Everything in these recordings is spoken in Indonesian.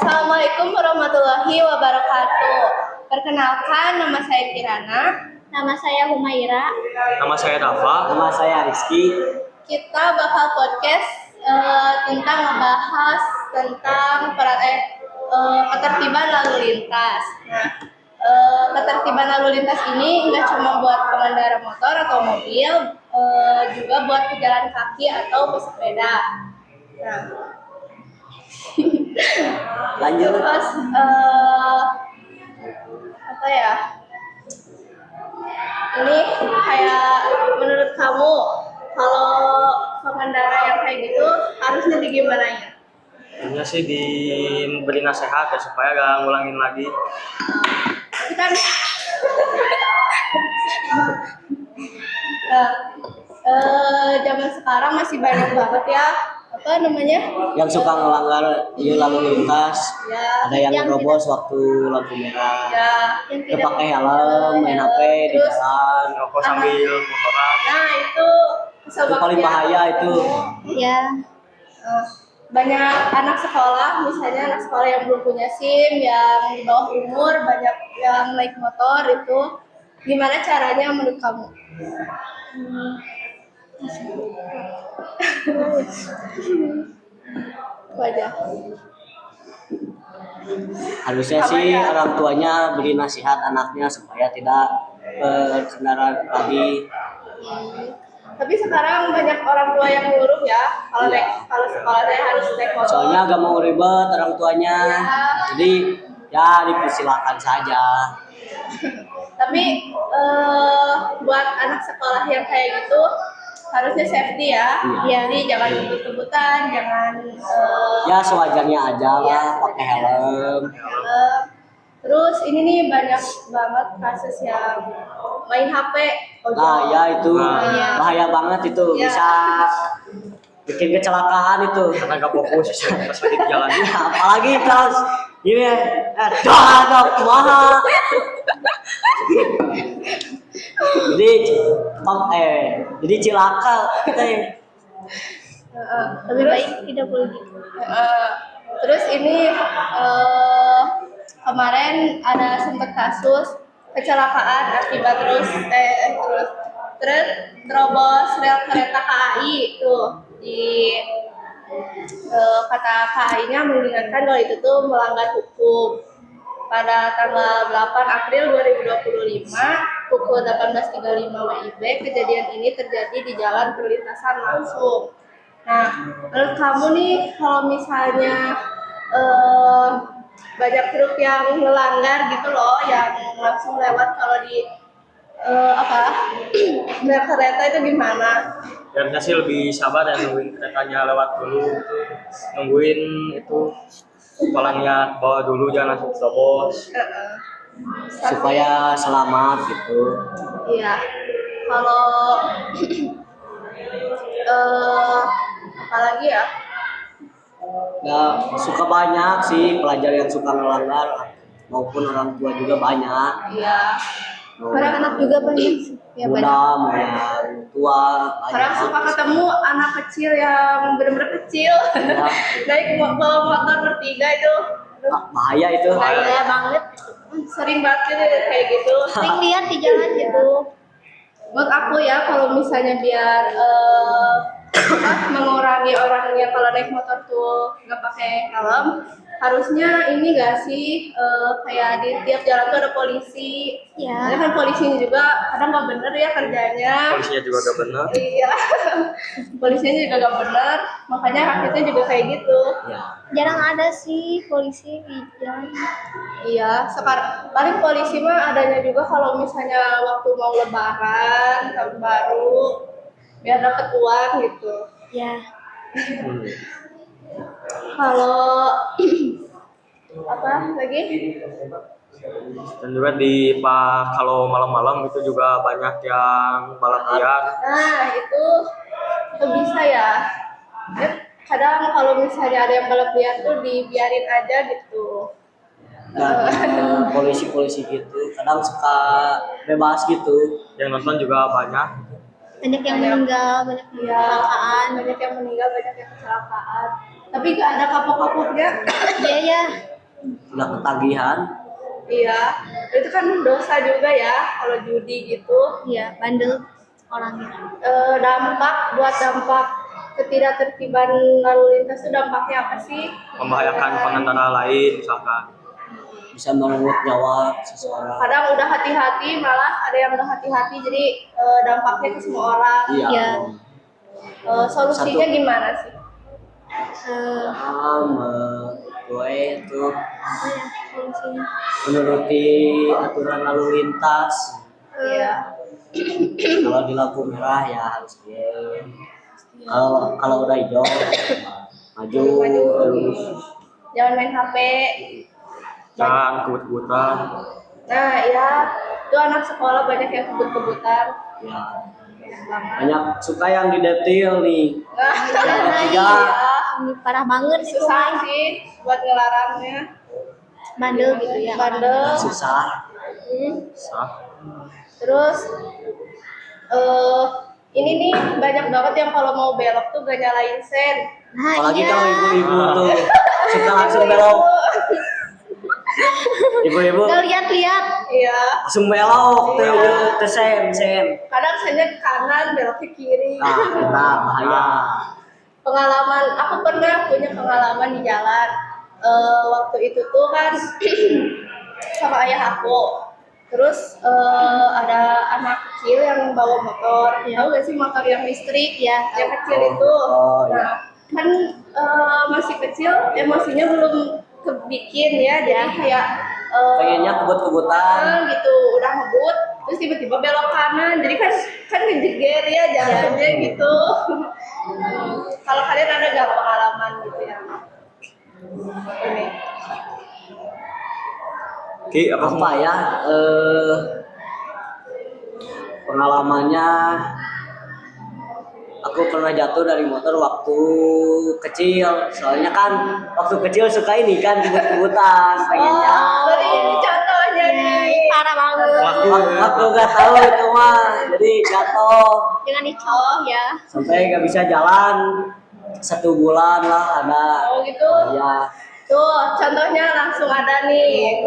Assalamualaikum warahmatullahi wabarakatuh. Perkenalkan, nama saya Kirana. Nama saya Humaira. Nama saya Dafa. Nama saya Rizky. Kita bakal podcast tentang ngebahas tentang ketertiban lalu lintas. Nah, ketertiban lalu lintas ini nggak cuma buat pengendara motor atau mobil, juga buat pejalan kaki atau pesepeda. Nah, Lanjut. terus apa ya? Ini kayak menurut kamu kalau pengendara yang kayak gitu harusnya digimanain? Ini sih diberi nasihat ya supaya gak ngulangin lagi. Tapi kan zaman sekarang masih banyak banget ya apa namanya Yang suka ngelanggar lalu lintas. ya Ada yang yang nerobos waktu lampu merah. ya Yang Nggak pakai helm, main HP di Terus, jalan. Ngerokok sambil motoran. nah itu Itu paling bahaya itu. Ya, banyak anak sekolah, misalnya anak sekolah yang belum punya SIM, yang di bawah umur, banyak yang naik motor itu. Gimana caranya menurut kamu? Itu aja. Harusnya sih orang tuanya beri nasihat anaknya supaya tidak berkendara lagi. Tapi sekarang banyak orang tua yang nyuruh ya, kalau sekolah saya harus naik motor. Soalnya gak mau ribet orang tuanya. Jadi ya dipersilakan saja. Tapi buat anak sekolah yang kayak gitu harusnya safety ya. Iya. Jadi jangan kebut-kebutan, jangan Ya sewajarnya aja lah pakai helm. terus ini nih banyak banget kasus yang main HP. Nah ya itu Iya. bahaya banget itu, Iya. bisa bikin kecelakaan itu. Karena gak fokus pas lagi di jalan. Ya, apalagi pas gini dah kumaha. Jadi cilaka kita ya. lebih baik tidak boleh gitu. Terus ini kemarin ada sempat kasus kecelakaan akibat terus terobos rel kereta KAI tuh di kata KAI-nya mengingatkan kalau itu tuh melanggar hukum. Pada tanggal 8 April 2025 pukul 18.35 WIB kejadian ini terjadi di jalan perlintasan langsung. Nah, menurut kamu nih kalau misalnya banyak truk yang melanggar gitu loh, yang langsung lewat kalau di rel kereta itu gimana? Harusnya sih lebih sabar dan nungguin keretanya lewat dulu. Nungguin itu kepalanya ke bawah dulu, jangan langsung terobos. Supaya selamat gitu. Iya. Kalau apalagi ya? Ya suka banyak sih pelajar yang suka melanggar maupun orang tua juga banyak. Iya. Anak-anak juga banyak sih. Ya banyak. Muda, mau yang tua, Kadang suka banyak. ketemu anak kecil yang benar-benar kecil Ya, naik bawa motor bertiga itu. bahaya itu. Bahaya banget. Sering banget gitu, kayak gitu. Sering lihat di jalan gitu. Buat aku ya kalau misalnya biar mengurangi orang yang kalau naik motor tuh nggak pakai helm, harusnya ini gak sih kayak di tiap jalan tuh ada polisi. Ya. Karena kan polisinya juga kadang nggak bener ya kerjanya. Polisinya juga gak bener. Iya, polisinya juga nggak bener, makanya haknya juga kayak gitu. Ya. Jarang ada sih polisi di jalan. Iya, sekarang paling polisi mah adanya juga kalau misalnya waktu mau lebaran, tahun baru, biar dapat uang gitu. Ya, Kalau apa lagi? Dan juga kalau malam-malam itu juga banyak yang balap liar. Nah itu bisa ya. Kadang kalau misalnya ada yang balap liar tuh dibiarin aja gitu. Dan polisi-polisi gitu kadang suka bebas gitu. Yang nonton juga banyak. banyak yang meninggal, banyak yang kecelakaan. Banyak yang meninggal, banyak yang kecelakaan. Tapi gak ada kapok-kapoknya. Iya ya, udah ketagihan. Iya, itu kan dosa juga ya kalau judi gitu. Iya, bandel orangnya. Dampak ketidaktertiban lalu lintas itu dampaknya apa sih? Membahayakan pengendara lain misalkan. Bisa merenggut nyawa seseorang. Kadang udah hati-hati, malah ada yang udah hati-hati, jadi dampaknya ke semua orang. Iya. Iya. Solusinya gimana sih? Gue itu Apa ya solusinya? menuruti aturan lalu lintas. Iya. Kalau di lampu merah ya harus diem. Kalau udah hijau maju terus. Jangan main HP. Jangan kebut-kebutan. Nah, ya, itu anak sekolah banyak yang kebut-kebutan. Ya. Banyak suka yang didetil nih. Nah, Iya. Ini parah banget sih susah sih buat ngelarangnya. bandel gitu ya. Bandel. Susah. Sah. Terus ini nih banyak banget yang kalau mau belok tuh gak nyalain sen. Nah, Apalagi iya. kalau ibu-ibu tuh suka langsung belok. Ibu-ibu Gak lihat-lihat. Iya. langsung belok tuh sen. Kadang sennya ke kanan, belok ke kiri. Nah, kita bahaya. Pengalaman, aku pernah punya pengalaman di jalan. Waktu itu tuh kan sama ayah aku. Terus ada anak kecil yang bawa motor. Tahu gak sih motor yang listrik ya? Yang kecil itu. Oh, iya. Nah, kan masih kecil, emosinya belum kebikin ya. Jadi kayak Pengennya kebut-kebutan. gitu, udah ngebut, terus tiba-tiba belok kanan. Jadi kan ngejeger ya jatuhnya gitu. Kalau kalian ada gak pengalaman gitu ya? Ini. Ki, Apa ya? Pengalamannya aku pernah jatuh dari motor waktu kecil. Soalnya kan waktu kecil suka ini kan kebut-kebutan pengennya. Berarti ini contohnya nih. Parah banget. Waktu nggak tahu itu mah, jadi jatuh Jangan dicontoh ya. sampai nggak bisa jalan 1 bulan lah ada. Oh gitu. Ya, Tuh, contohnya langsung ada nih.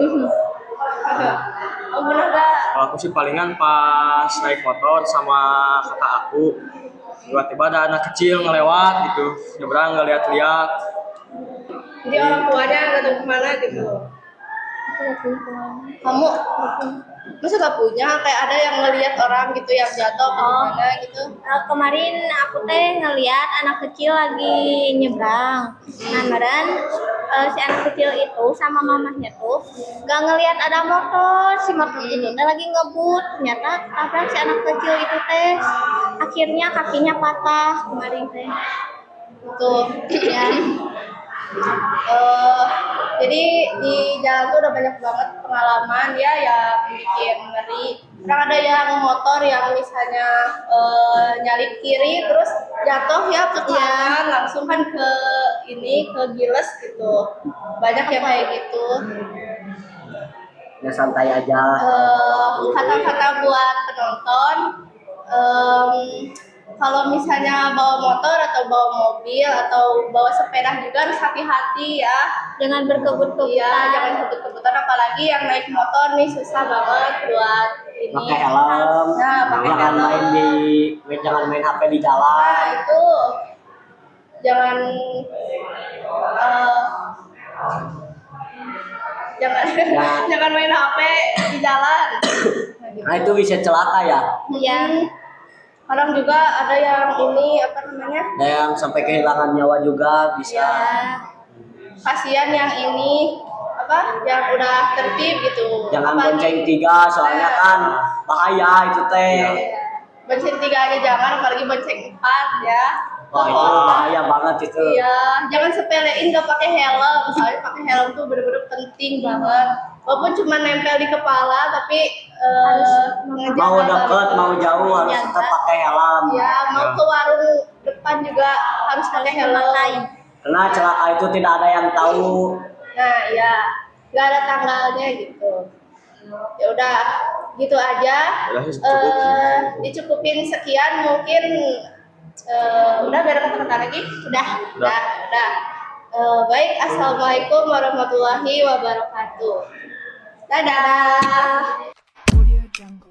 Oh, bener gak? Kalau aku sih palingan pas naik motor sama kakak aku, tiba-tiba ada anak kecil ngelewat gitu, nyebrang nggak lihat-lihat. Jadi orang tuanya nggak tahu kemana gitu. Kamu masa gak punya? Kayak ada yang ngelihat orang gitu yang jatuh apa gimana gitu? Kemarin aku teh ngeliat anak kecil lagi nyebrang. Nah, kemarin si anak kecil itu sama mamahnya tuh gak ngeliat ada motor. Si motor itu teh lagi ngebut. Ternyata tabrak si anak kecil itu teh. Akhirnya kakinya patah kemarin teh. Tuh, Ya, jadi di jalan tuh udah banyak banget pengalaman ya yang bikin ngeri. Kadang ada yang motor yang misalnya nyalip kiri terus jatuh ya ke kanan langsung kan ke giles gitu. Banyak yang kayak gitu. ya santai aja. Kata-kata buat penonton. Kalau misalnya bawa motor atau bawa mobil atau bawa sepeda juga harus hati-hati ya. jangan berkebut-kebutan. Iya, jangan kebut-kebutan apalagi yang naik motor nih susah banget buat ini. Pakai helm. Nah, pakai Jangan helm. jangan main HP di Nah, jalan. itu jangan jangan jangan main HP di jalan. Nah, itu bisa celaka ya. Iya. Kadang juga ada yang ini apa namanya? Ada yang sampai kehilangan nyawa juga bisa. Ya, kasihan yang ini apa? Yang udah tertib gitu. Jangan Apalagi- bonceng 3 soalnya kan bahaya itu teh. Bonceng 3 aja jangan, apalagi bonceng 4 ya. Wah, itu bahaya banget itu. Iya, jangan sepelein gak pakai helm. Soalnya pakai helm tuh bener-bener penting banget. Walaupun cuma nempel di kepala, tapi harus Mau deket, mau jauh harus tetap pakai helm. Ya, mau ke warung depan juga harus pakai helm. Karena celaka itu tidak ada yang tahu. Nah, ya, nggak ada tanggalnya gitu. Ya udah, gitu aja. Udah, cukup. Dicukupin sekian mungkin. Udah gak ada kata-kata lagi? Udah. Udah. Baik, assalamualaikum warahmatullahi wabarakatuh. Dadah. Audio Jungle.